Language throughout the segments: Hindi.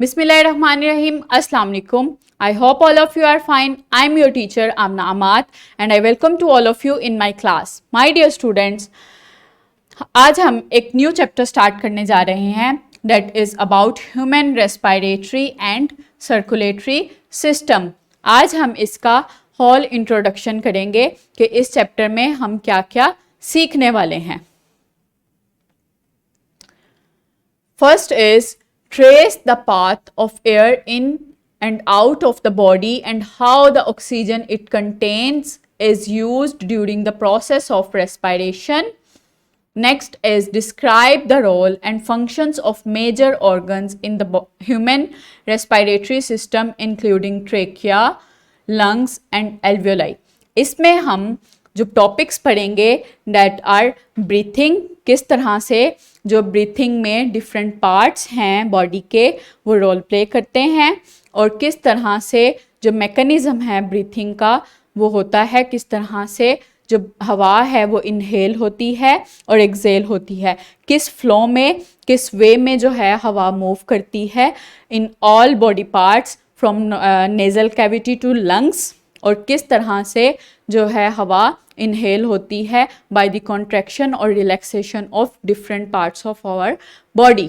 Bismillahirrahmanirrahim. Assalamu alaikum. I hope all of you are fine. I am your teacher Amna Amat and I welcome to all of you in my class. My dear students, आज हम एक न्यू चैप्टर स्टार्ट करने जा रहे हैं that is about human respiratory and circulatory system. आज हम इसका होल इंट्रोडक्शन करेंगे कि इस चैप्टर में हम क्या क्या सीखने वाले हैं। First is trace the path of air in and out of the body and how the oxygen it contains is used during the process of respiration. Next is describe the role and functions of major organs in the human respiratory system including trachea, lungs and alveoli. इसमें हम जो टॉपिक्स पढ़ेंगे डैट आर ब्रीथिंग, किस तरह से जो ब्रीथिंग में डिफरेंट पार्ट्स हैं बॉडी के वो रोल प्ले करते हैं और किस तरह से जो मैकेनिज़्म है ब्रीथिंग का वो होता है, किस तरह से जो हवा है वो इनहेल होती है और एक्सेल होती है, किस फ्लो में किस वे में जो है हवा मूव करती है in all body parts from nasal cavity to lungs, और किस तरह से जो है हवा इनहेल होती है बाय द कॉन्ट्रैक्शन और relaxation of different parts of our body.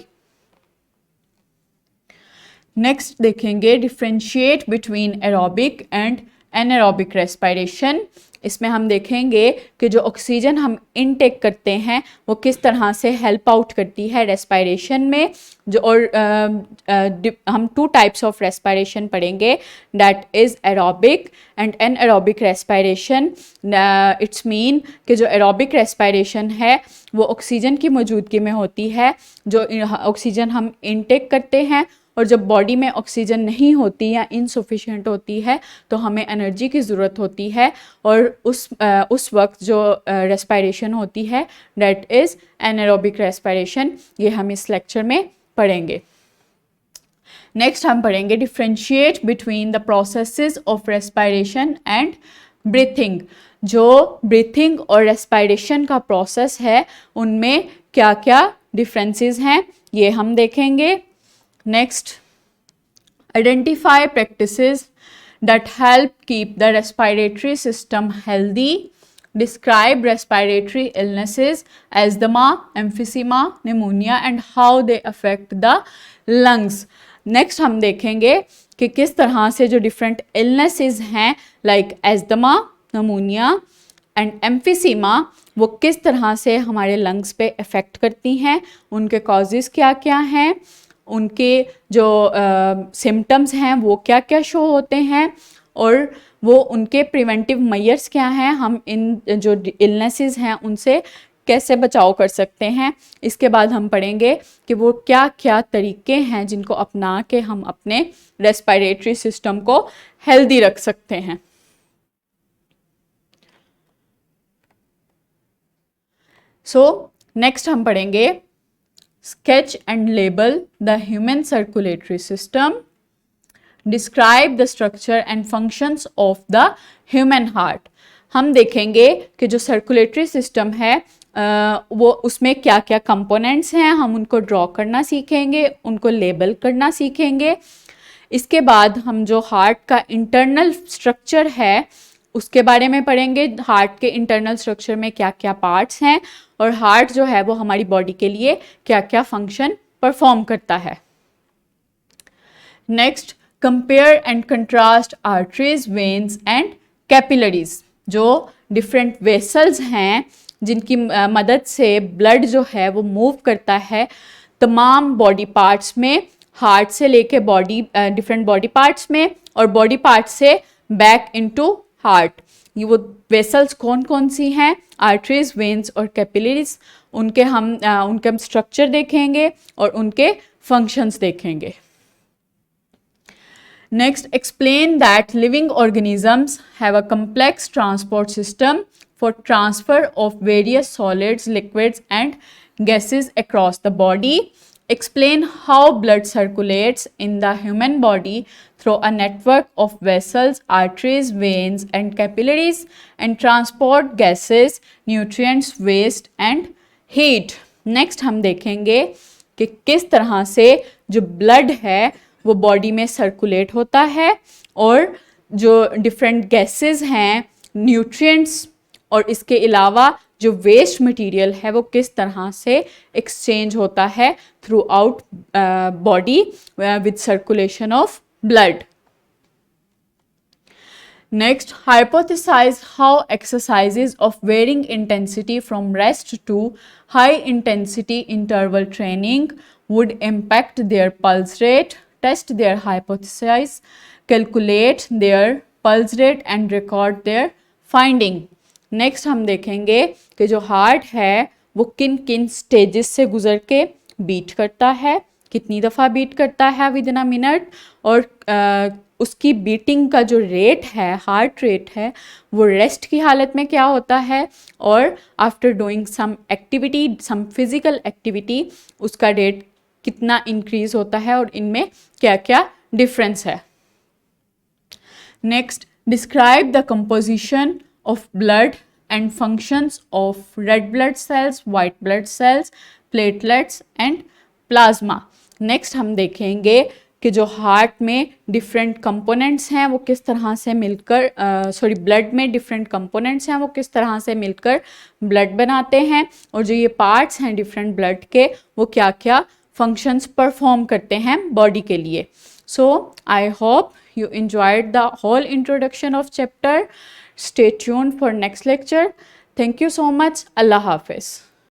Next देखेंगे differentiate between aerobic and anaerobic respiration. इसमें हम देखेंगे कि जो ऑक्सीजन हम इनटेक करते हैं वो किस तरह से हेल्प आउट करती है रेस्पिरेशन में, जो और हम टू टाइप्स ऑफ रेस्पिरेशन पढ़ेंगे that is aerobic and anaerobic respiration. It's mean कि जो एरोबिक रेस्पिरेशन है वो ऑक्सीजन की मौजूदगी में होती है, जो ऑक्सीजन हम इनटेक करते हैं, और जब बॉडी में ऑक्सीजन नहीं होती या इनसफिशिएंट होती है तो हमें एनर्जी की ज़रूरत होती है और उस वक्त जो रेस्पिरेशन होती है दैट इज़ एनारोबिक रेस्पिरेशन। ये हम इस लेक्चर में पढ़ेंगे। नेक्स्ट हम पढ़ेंगे differentiate between the processes of respiration and breathing. जो ब्रीथिंग और रेस्पिरेशन का प्रोसेस है उनमें क्या क्या डिफरेंसेस हैं ये हम देखेंगे। Next, identify practices that help keep the respiratory system healthy. Describe respiratory illnesses, asthma, emphysema, pneumonia and how they affect the lungs. Next हम देखेंगे कि किस तरह से जो different illnesses हैं like asthma, pneumonia and emphysema वो किस तरह से हमारे lungs पे affect करती हैं, उनके causes क्या क्या हैं, उनके जो सिम्टम्स हैं वो क्या क्या शो होते हैं और वो उनके प्रिवेंटिव मेजर्स क्या हैं, हम इन जो इलनेसेस हैं उनसे कैसे बचाव कर सकते हैं। इसके बाद हम पढ़ेंगे कि वो क्या क्या तरीके हैं जिनको अपना के हम अपने रेस्पिरेटरी सिस्टम को हेल्दी रख सकते हैं। नेक्स्ट हम पढ़ेंगे Sketch and label the human circulatory system. Describe the structure and functions of the human heart. हम देखेंगे कि जो सर्कुलेटरी सिस्टम है वो उसमें क्या क्या कंपोनेंट्स हैं, हम उनको ड्रॉ करना सीखेंगे, उनको लेबल करना सीखेंगे। इसके बाद हम जो हार्ट का इंटरनल स्ट्रक्चर है उसके बारे में पढ़ेंगे, हार्ट के इंटरनल स्ट्रक्चर में क्या क्या पार्ट्स हैं और हार्ट जो है वो हमारी बॉडी के लिए क्या क्या फंक्शन परफॉर्म करता है। Next, compare and contrast arteries, veins and capillaries. जो डिफरेंट वेसल्स हैं जिनकी मदद से ब्लड जो है वो मूव करता है तमाम बॉडी पार्ट्स में, हार्ट से लेके बॉडी डिफरेंट बॉडी पार्ट्स में और बॉडी पार्ट्स से बैक इनटू हार्ट। ये वो वेसल्स कौन कौन सी हैं, आर्टरीज, वेन्स और कैपिलरीज, उनके हम स्ट्रक्चर देखेंगे और उनके फंक्शंस देखेंगे। Next, explain that living organisms have a complex transport system for transfer of various solids, liquids and gases across the body. Explain how blood circulates in the human body through a network of vessels, arteries, veins and capillaries and transport gases, nutrients, waste and heat. Next हम देखेंगे कि किस तरह से जो ब्लड है वो बॉडी में सर्कुलेट होता है और जो डिफरेंट गैसेस हैं, न्यूट्रिएंट्स और इसके अलावा जो वेस्ट मटेरियल है वो किस तरह से एक्सचेंज होता है through out body with circulation of blood. Next, hypothesize how exercises of varying intensity from rest to high intensity interval training would impact their pulse rate. Test their hypothesis, calculate their pulse rate and record their finding. Next हम देखेंगे कि जो हार्ट है वो किन किन स्टेजेस से गुजर के बीट करता है, कितनी दफ़ा बीट करता है विद इन अ मिनट, और उसकी बीटिंग का जो रेट है, हार्ट रेट है, वो रेस्ट की हालत में क्या होता है, और आफ्टर डूइंग सम एक्टिविटी, सम फिज़िकल एक्टिविटी, उसका रेट कितना इंक्रीज़ होता है और इनमें क्या क्या डिफरेंस है. Next, describe the composition of blood and functions of red blood cells, white blood cells, platelets and plasma. Next हम देखेंगे कि जो हार्ट में डिफरेंट कंपोनेंट्स हैं वो किस तरह से मिलकर ब्लड में डिफरेंट कंपोनेंट्स हैं वो किस तरह से मिलकर ब्लड बनाते हैं, और जो ये पार्ट्स हैं डिफरेंट ब्लड के वो क्या क्या फंक्शंस परफॉर्म करते हैं बॉडी के लिए. So I hope you enjoyed the whole introduction of chapter. Stay tuned for next lecture. Thank you so much. Allah Hafiz.